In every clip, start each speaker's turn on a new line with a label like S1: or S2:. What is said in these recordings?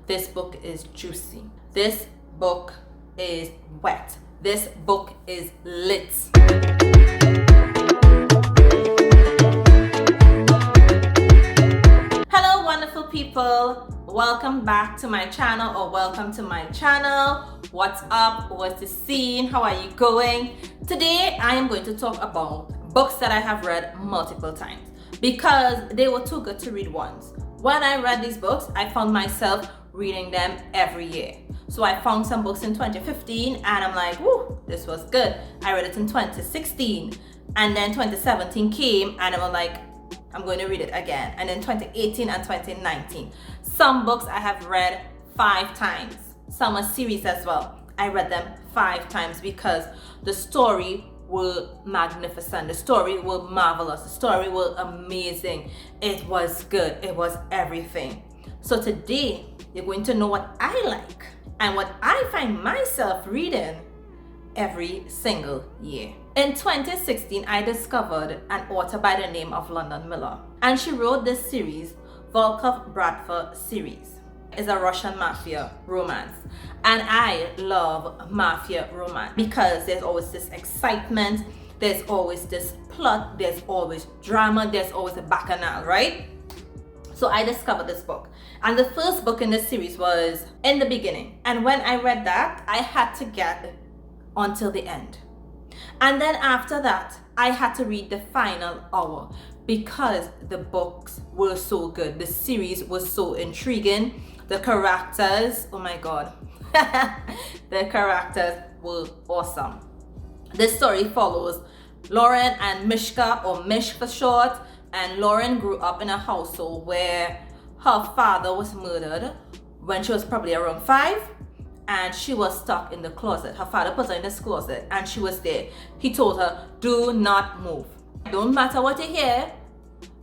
S1: This book is juicy. This book is wet. This book is lit. Hello, wonderful people. Welcome back to my channel, or welcome to my channel. What's up? What's the scene? How are you going? Today, I am going to talk about books that I have read multiple times because they were too good to read once. When I read these books, I found myself reading them every year. So I found some books in 2015 and I'm like, whoo, this was good. I read it in 2016 and then 2017 came and I was like, I'm going to read it again. And then 2018 and 2019. Some books I have read 5 times. Some are series as well. I read them 5 times because the story were magnificent. The story were marvelous. The story were amazing. It was good. It was everything. So today, you're going to know what I like and what I find myself reading every single year. In 2016, I discovered an author by the name of London Miller, and she wrote this series, Volkov Bratva series. It's a Russian mafia romance, and I love mafia romance because there's always this excitement, there's always this plot, there's always drama, there's always a bacchanal, right? So I discovered this book, and the first book in this series was In the Beginning, and when I read that, I had to get until the end, and then after that I had to read the final hour because the books were so good. The series was so intriguing. The characters, oh my god, the characters were awesome. This story follows Lauren and Mishka, or Mish for short. And Lauren grew up in a household where her father was murdered when she was probably around 5, and she was stuck in the closet. Her father put her in this closet and she was there. He told her, do not move. Don't matter what you hear,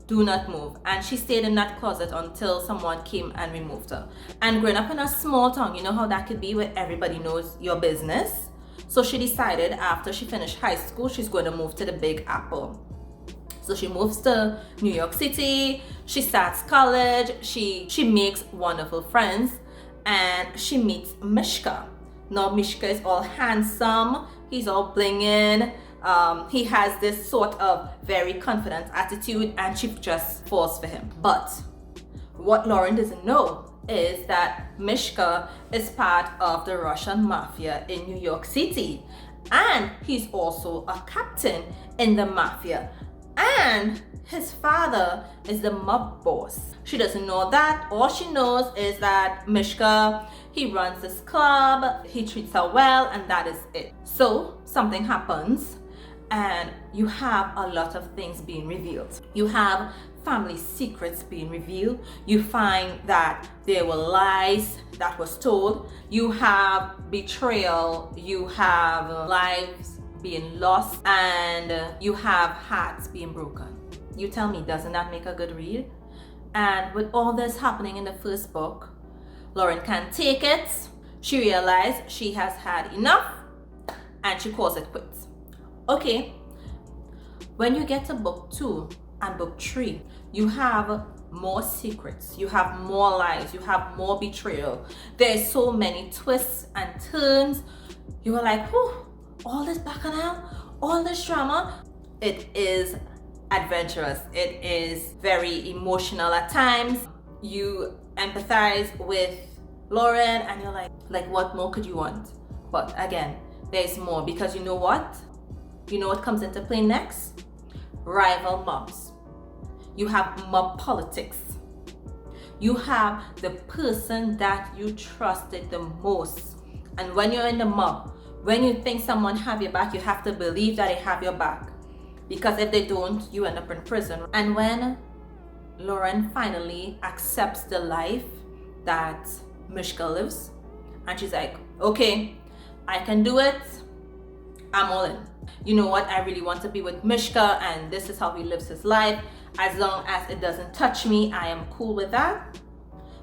S1: do not move. And she stayed in that closet until someone came and removed her. And growing up in a small town, you know how that could be, where everybody knows your business. So she decided after she finished high school, she's going to move to the Big Apple. So she moves to New York City, she starts college, she makes wonderful friends, and she meets Mishka. Now Mishka is all handsome, he's all blinging, he has this sort of very confident attitude, and she just falls for him. But what Lauren doesn't know is that Mishka is part of the Russian mafia in New York City, and he's also a captain in the mafia. And his father is the mob boss. She doesn't know that. All she knows is that Mishka, he runs this club, he treats her well, and that is it. So something happens and you have a lot of things being revealed. You have family secrets being revealed. You find that there were lies that was told. You have betrayal. You have lives being lost, and you have hearts being broken. You tell me, doesn't that make a good read? And with all this happening in the first book, Lauren can't take it. She realized she has had enough and she calls it quits. Okay, when you get to book 2 and book 3, you have more secrets, you have more lies, you have more betrayal. There's so many twists and turns. You are like, whew, all this bacchanal, all this drama. It is adventurous. It is very emotional at times. You empathize with Lauren and you're like what more could you want? But again, there's more, because you know what? You know what comes into play next? Rival mobs. You have mob politics. You have the person that you trusted the most. And when you're in the mob, when you think someone have your back, you have to believe that they have your back. Because if they don't, you end up in prison. And when Lauren finally accepts the life that Mishka lives, and she's like, okay, I can do it, I'm all in. You know what? I really want to be with Mishka, and this is how he lives his life. As long as it doesn't touch me, I am cool with that.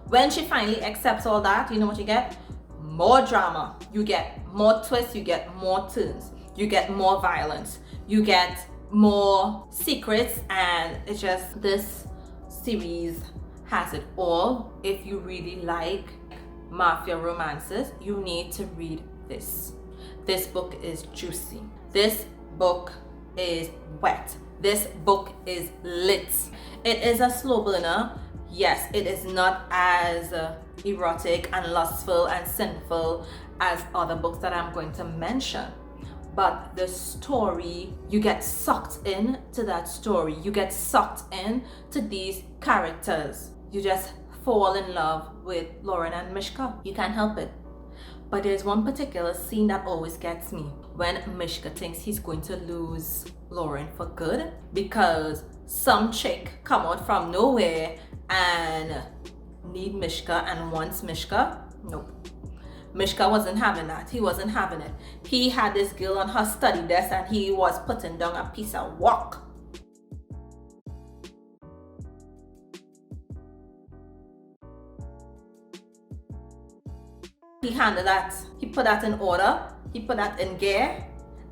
S1: When she finally accepts all that, you know what you get? More drama. You get more twists, you get more turns, you get more violence, you get more secrets, and it's just, this series has it all. If you really like mafia romances, you need to read this. This book is juicy. This book is wet. This book is lit. It is a slow burner. Yes, it is not as erotic and lustful and sinful as other books that I'm going to mention. But the story, you get sucked into that story. You get sucked into these characters. You just fall in love with Lauren and Mishka. You can't help it. But there's one particular scene that always gets me, when Mishka thinks he's going to lose Lauren for good because some chick come out from nowhere and need Mishka and wants Mishka. Nope. Mishka wasn't having that. He wasn't having it. He had this girl on her study desk and he was putting down a piece of work. He handled that. He put that in order. He put that in gear.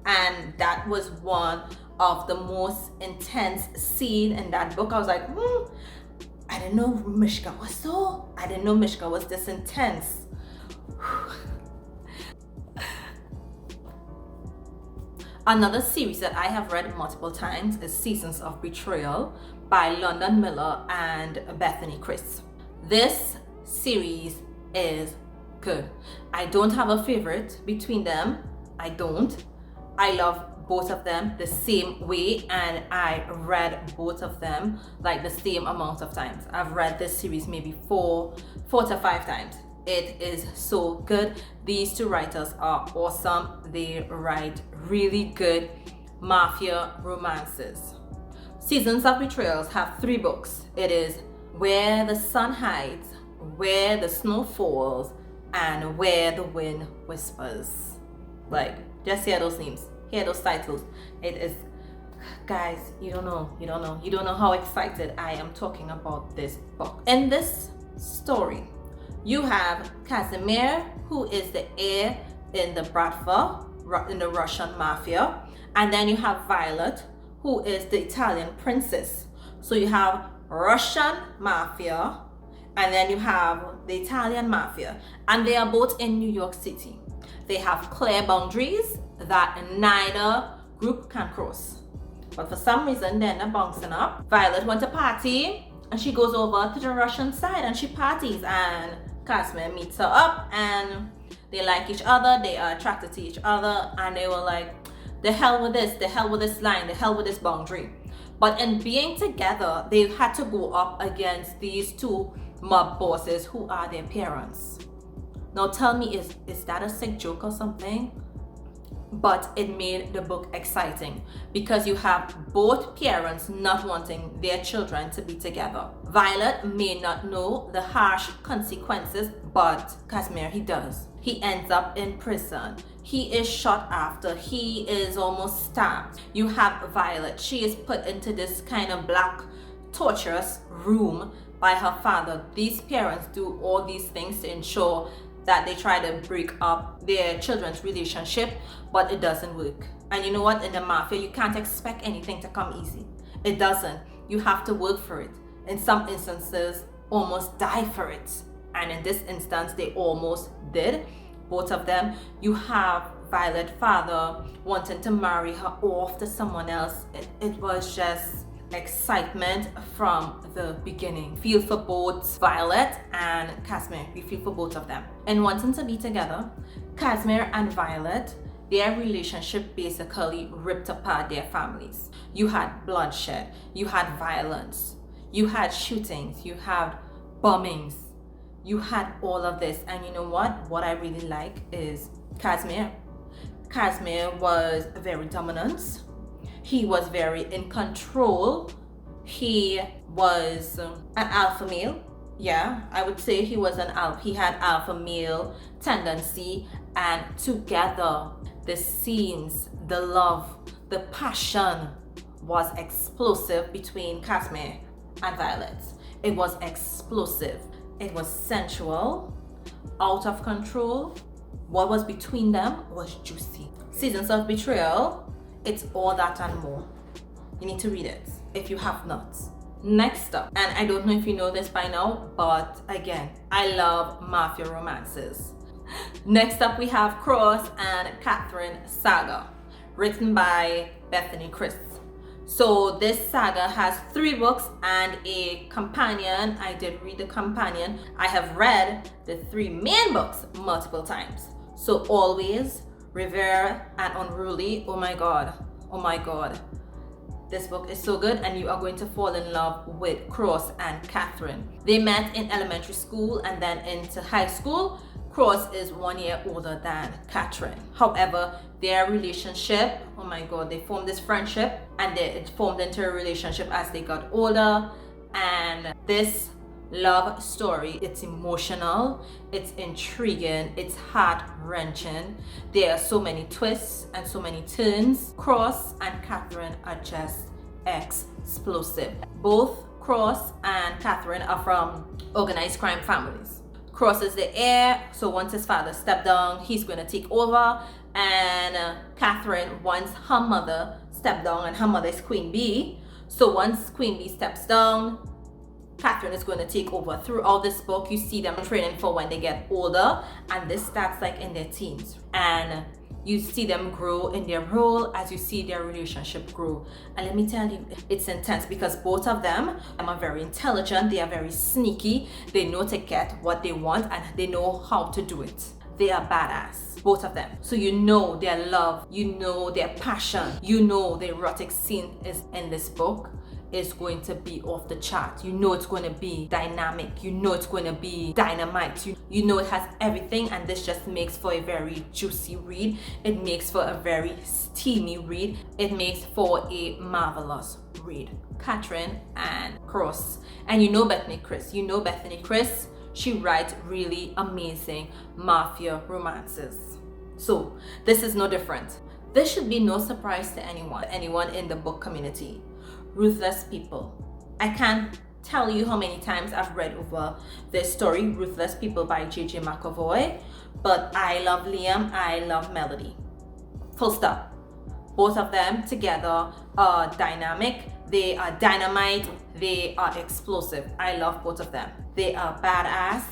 S1: And that was one of the most intense scenes in that book. I was like, I didn't know Mishka was this intense. Another series that I have read multiple times is Seasons of Betrayal by London Miller and Bethany Chris. This series is good. I don't have a favorite between them. I don't. I love both of them the same way, and I read both of them like the same amount of times. I've read this series maybe four to five times. It is so good. These two writers are awesome. They write really good mafia romances. Seasons of Betrayals have 3 books. It is Where the Sun Hides, Where the Snow Falls, and Where the Wind Whispers. Like, just hear those names, hear those titles. It is, guys, you don't know how excited I am talking about this book. In this story, you have Casimir, who is the heir in the Bratva, in the Russian mafia, and then you have Violet, who is the Italian princess. So you have Russian mafia, and then you have the Italian mafia, and they are both in New York City. They have clear boundaries that neither group can cross. But for some reason, they're not bouncing up. Violet went to party, and she goes over to the Russian side and she parties, and Casimir meets her up, and they like each other, they are attracted to each other, and they were like, the hell with this line, the hell with this boundary. But in being together, they had to go up against these 2 mob bosses who are their parents. Now tell me, is that a sick joke or something? But it made the book exciting because you have both parents not wanting their children to be together. Violet may not know the harsh consequences, but Casimir, he does. He ends up in prison. He is shot after. He is almost stabbed. You have Violet. She is put into this kind of black, torturous room by her father. These parents do all these things to ensure that they try to break up their children's relationship, but it doesn't work. And you know what? In the mafia, you can't expect anything to come easy. It doesn't. You have to work for it. In some instances, almost die for it. And in this instance, they almost did. Both of them. You have Violet's father wanting to marry her off to someone else. It was just excitement from the beginning. Feel for both Violet and Casimir. We feel for both of them. And wanting to be together, Casimir and Violet, their relationship basically ripped apart their families. You had bloodshed, you had violence, you had shootings, you had bombings, you had all of this. And you know what? What I really like is Casimir. Casimir was very dominant. He was very in control. He was an alpha male. Yeah, I would say he was he had alpha male tendency, and together the scenes, the love, the passion was explosive between Casimir and Violet. It was explosive. It was sensual, out of control. What was between them was juicy. Seasons of Betrayal, it's all that and more. You need to read it if you have not. Next up, and I don't know if you know this by now, but again, I love mafia romances. Next up, we have Cross and Katherine saga, written by Bethany Chris. So this saga has 3 books and a companion. I did read the companion. I have read the 3 main books multiple times. So Always, Rivera, and Unruly. Oh my god. Oh my god. This book is so good, and you are going to fall in love with Cross and Katherine. They met in elementary school and then into high school. Cross is 1 year older than Katherine. However, their relationship, oh my god, they formed this friendship and it formed into a relationship as they got older. And this love story, it's emotional, it's intriguing, it's heart-wrenching. There are so many twists and so many turns. Cross and Katherine are just explosive. Both Cross and Katherine are from organized crime families. Cross is the heir, so once his father stepped down, he's going to take over. And Katherine, once her mother stepped down, and her mother is Queen Bee, so once Queen Bee steps down, Katherine is going to take over. Throughout this book, you see them training for when they get older, and this starts like in their teens. And you see them grow in their role as you see their relationship grow. And let me tell you, it's intense because both of them are very intelligent, they are very sneaky, they know to get what they want and they know how to do it. They are badass, both of them. So you know their love, you know their passion, you know the erotic scene is in this book is going to be off the chart. You know it's going to be dynamic, you know it's going to be dynamite, you know it has everything, and this just makes for a very juicy read. It makes for a very steamy read. It makes for a marvelous read. Katherine and Cross. And you know Bethany Chris, she writes really amazing mafia romances. So this is no different. This should be no surprise to anyone in the book community. Ruthless People. I can't tell you how many times I've read over this story, Ruthless People by J.J. McAvoy, but I love Liam, I love Melody. Full stop. Both of them together are dynamic, they are dynamite, they are explosive. I love both of them. They are badass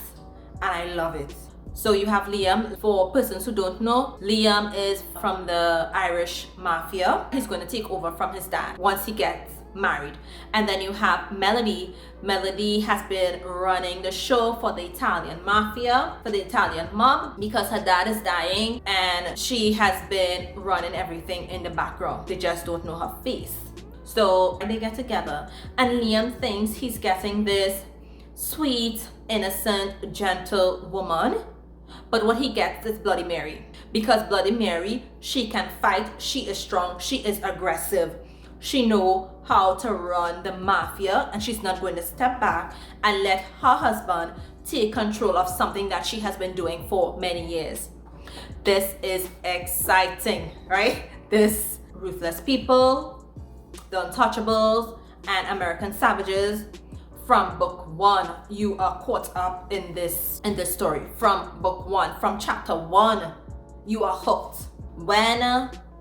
S1: and I love it. So you have Liam. For persons who don't know, Liam is from the Irish Mafia. He's going to take over from his dad once he gets married. And then you have Melody. Melody has been running the show for the Italian Mafia, for the Italian mob, because her dad is dying and she has been running everything in the background. They just don't know her face. So they get together and Liam thinks he's getting this sweet, innocent, gentle woman. But what he gets is Bloody Mary. Because Bloody Mary, she can fight, she is strong, she is aggressive. She knows how to run the mafia, and she's not going to step back and let her husband take control of something that she has been doing for many years. This is exciting, right? This Ruthless People, The Untouchables, and American Savages. From book 1, you are caught up in this story. From book 1, from chapter 1, you are hooked. When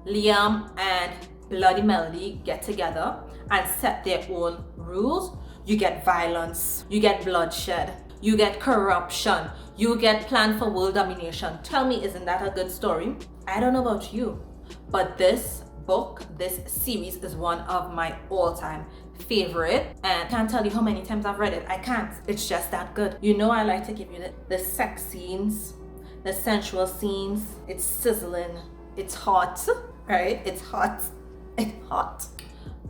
S1: Liam and Bloody Melody get together and set their own rules, you get violence, you get bloodshed, you get corruption, you get plan for world domination. Tell me, isn't that a good story? I don't know about you, but this book, this series is one of my all-time favorite, and I can't tell you how many times I've read it. I can't. It's just that good. You know I like to give you the sex scenes, the sensual scenes. It's sizzling. It's hot, right? It's hot. It's hot.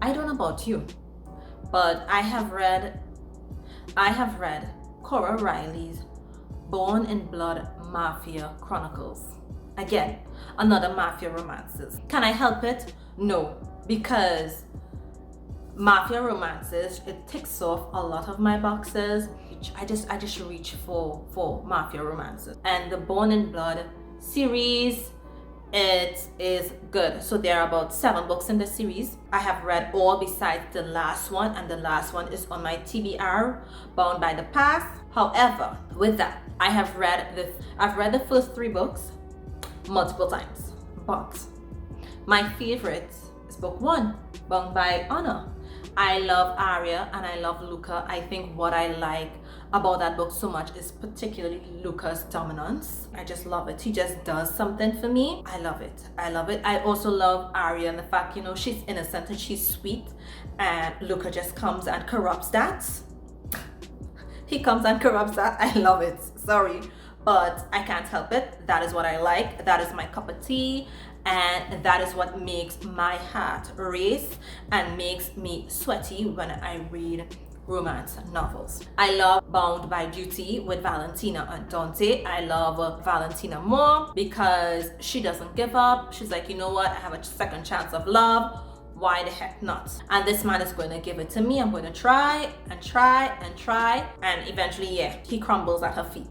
S1: I don't know about you, but I have read Cora Riley's Born in Blood Mafia Chronicles. Again, another mafia romances. Can I help it? No, because mafia romances, it ticks off a lot of my boxes. I just reach for mafia romances. And the Born in Blood series, it is good. So there are about 7 books in the series. I have read all besides the last one, and the last one is on my TBR, Bound by the Past. However, with that, I've read the first 3 books multiple times, but my favorite is book 1, Bound by Honor. I love Arya and I love Luca. I think what I like about that book so much is particularly Luca's dominance. I just love it. He just does something for me. I love it. I love it. I also love Arya and the fact, you know, she's innocent and she's sweet, and Luca just comes and corrupts that. He comes and corrupts that. I love it. Sorry, but I can't help it. That is what I like. That is my cup of tea. And that is what makes my heart race and makes me sweaty when I read romance novels. I love Bound by Duty with Valentina and Dante. I love Valentina more because she doesn't give up. She's like, you know what? I have a second chance of love. Why the heck not? And this man is going to give it to me. I'm going to try and try and try. And eventually, yeah, he crumbles at her feet.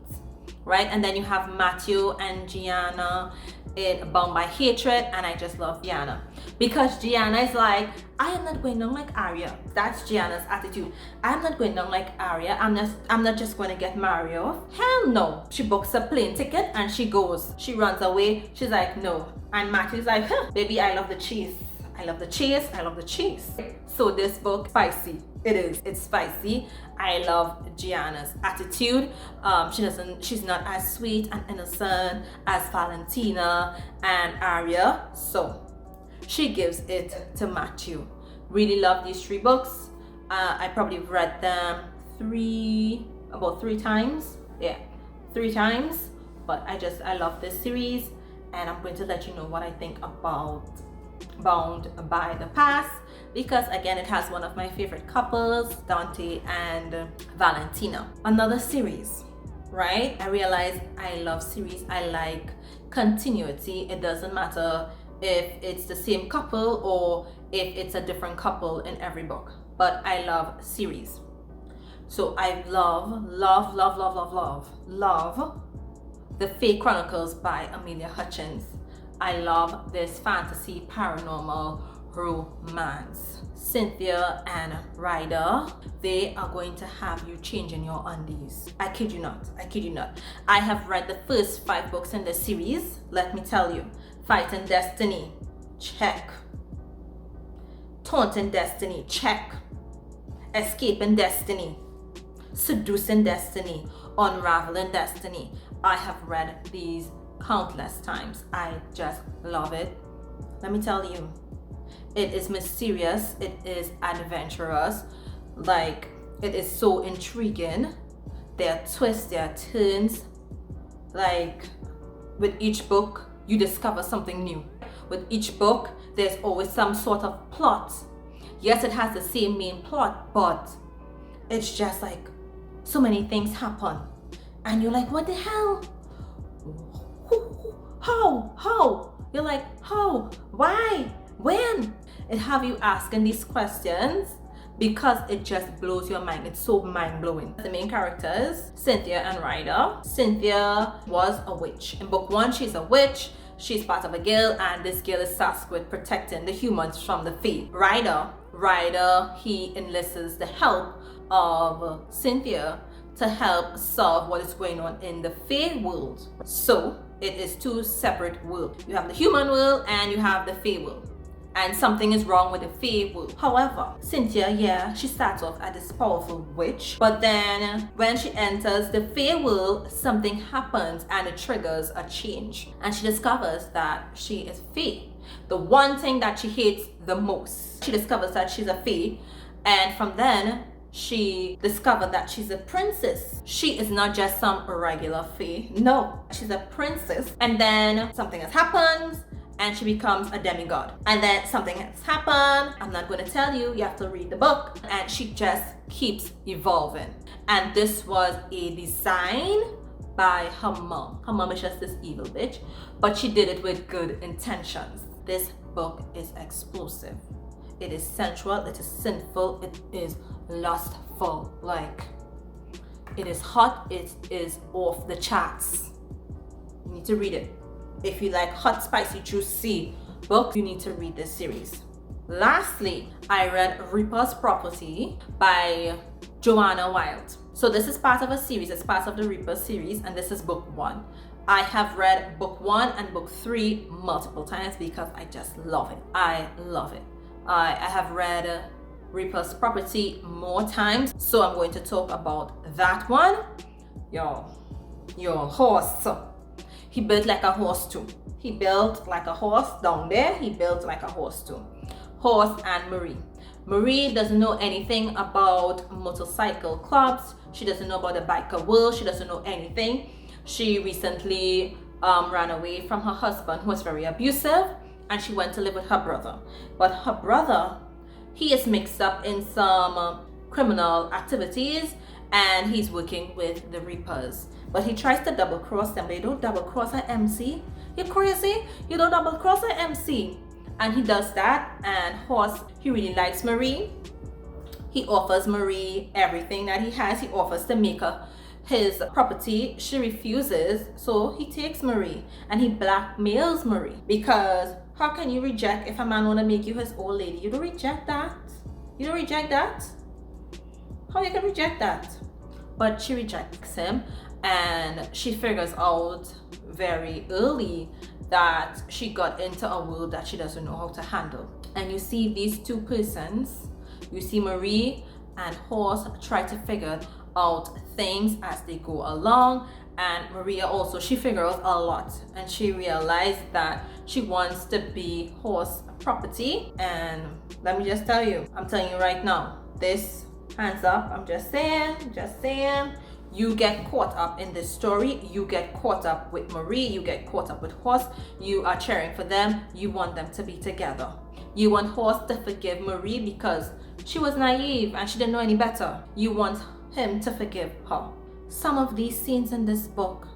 S1: Right? And then you have Matthew and Gianna in Bound by Hatred, and I just love Gianna because Gianna is like, I am not going down like Arya. That's Gianna's attitude. I'm not going down like Arya. I'm not just going to get married off. Hell no. She books a plane ticket and she goes. She runs away. She's like, no. And Matthew's like, huh, baby, I love the chase. I love the chase. I love the chase. So this book, spicy. It is. It's spicy. I love Gianna's attitude. She's not as sweet and innocent as Valentina and Arya. So she gives it to Matthew. Really love these 3 books. I probably read them about three times. Yeah, 3 times. But I love this series, and I'm going to let you know what I think about Bound by the Past, because again, it has one of my favorite couples, Dante and Valentina. Another series, right? I realize I love series. I like continuity. It doesn't matter if it's the same couple or if it's a different couple in every book, but I love series. So I love the Fake Chronicles by Amelia Hutchins. I love this fantasy paranormal romance. Cynthia and Ryder, they are going to have you changing your undies. I kid you not. I kid you not. I have read the first 5 books in the series. Let me tell you. Fighting Destiny, check. Taunting Destiny, check. Escaping Destiny, Seducing Destiny, Unraveling Destiny. I have read these countless times. I just love it. Let me tell you, it is mysterious, it is adventurous, like it is so intriguing. There are twists, there are turns. Like with each book, you discover something new. With each book, there's always some sort of plot. Yes, it has the same main plot, but it's just like so many things happen. And you're like, what the hell? How? You're like, how? Why? When? It have you asking these questions because it just blows your mind. It's so mind-blowing. The main characters, Cynthia and Ryder. Cynthia was a witch. In book 1, she's a witch. She's part of a guild, and this guild is tasked with protecting the humans from the Fae. Ryder, he enlists the help of Cynthia to help solve what is going on in the Fae world. So it is 2 separate worlds. You have the human world and you have the Fae world. And something is wrong with the Fae world. However, Cynthia, yeah, she starts off as this powerful witch, but then when she enters the Fae world, something happens and it triggers a change. And she discovers that she is Fae. The one thing that she hates the most. She discovers that she's a Fae, and from then, she discovered that she's a princess. She is not just some regular Fae. No, she's a princess. And then something has happened and she becomes a demigod. And then something has happened. I'm not going to tell you. You have to read the book. And she just keeps evolving. And this was a design by her mom. Her mom is just this evil bitch, but she did it with good intentions. This book is explosive. It is sensual, it is sinful, it is lustful. Like, it is hot, it is off the charts. You need to read it. If you like hot, spicy, juicy books, you need to read this series. Lastly, I read Reaper's Property by Joanna Wild. So this is part of a series, it's part of the Reaper series, and this is book 1. I have read book 1 and book 3 multiple times because I just love it. I love it. I have read Reaper's property more times, so I'm going to talk about that one. Your horse. He built like a horse too. He built like a horse down there. He built like a horse too. Horse and Marie. Marie doesn't know anything about motorcycle clubs. She doesn't know about the biker world. She doesn't know anything. She recently ran away from her husband, who was very abusive, and she went to live with her brother. But her brother, he is mixed up in some criminal activities, and he's working with the Reapers. But he tries to double cross them. But you don't double cross an MC. You're crazy. You don't double cross an MC. And he does that. And Horse, he really likes Marie. He offers Marie everything that he has. He offers to make her his property. She refuses, so he takes Marie and he blackmails Marie, because how can you reject if a man want to make you his old lady? You don't reject that. You don't reject that. How you can reject that? But she rejects him, and she figures out very early that she got into a world that she doesn't know how to handle. And you see these two persons, you see Marie and Horse try to figure out things as they go along. And Maria also, she figured out a lot, and she realized that she wants to be Horse property. And let me just tell you, I'm telling you right now, this, hands up, I'm just saying, you get caught up in this story. You get caught up with Marie, you get caught up with Horse. You are cheering for them. You want them to be together. You want Horse to forgive Marie because she was naive and she didn't know any better. You want him to forgive her. Some of these scenes in this book,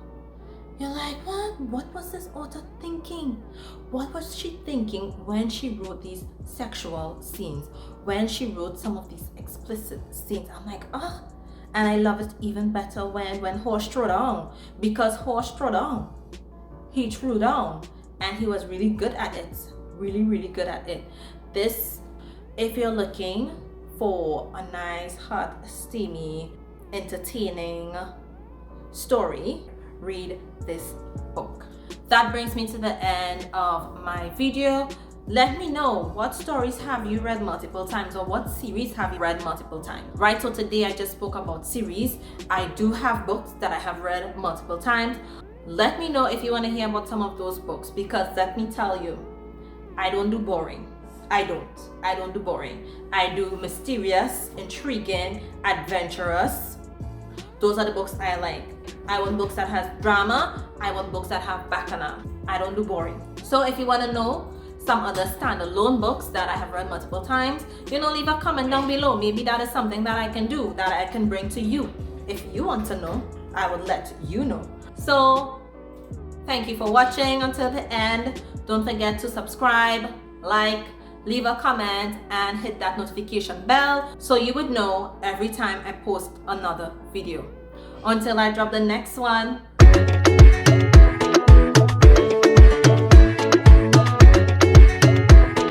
S1: you're like, what was this author thinking? What was she thinking when she wrote these sexual scenes, when she wrote some of these explicit scenes? I'm like, and I love it even better when Horse threw down, because Horse threw down. He threw down and he was really good at it. Really, really good at it. This, if you're looking for a nice, hot, steamy, entertaining story, read this book. That brings me to the end of my video. Let me know, what stories have you read multiple times, or what series have you read multiple times? Right, so today I just spoke about series. I do have books that I have read multiple times. Let me know if you want to hear about some of those books, because let me tell you, I don't do boring. I don't do boring. I do mysterious, intriguing, adventurous. Those are the books I like. I want books that has drama. I want books that have bacchanal. I don't do boring. So if you want to know some other standalone books that I have read multiple times, leave a comment down below. Maybe that is something that I can do, that I can bring to you. If you want to know, I would let you know. So thank you for watching until the end. Don't forget to subscribe, like, leave a comment, and hit that notification bell so you would know every time I post another video. Until I drop the next one.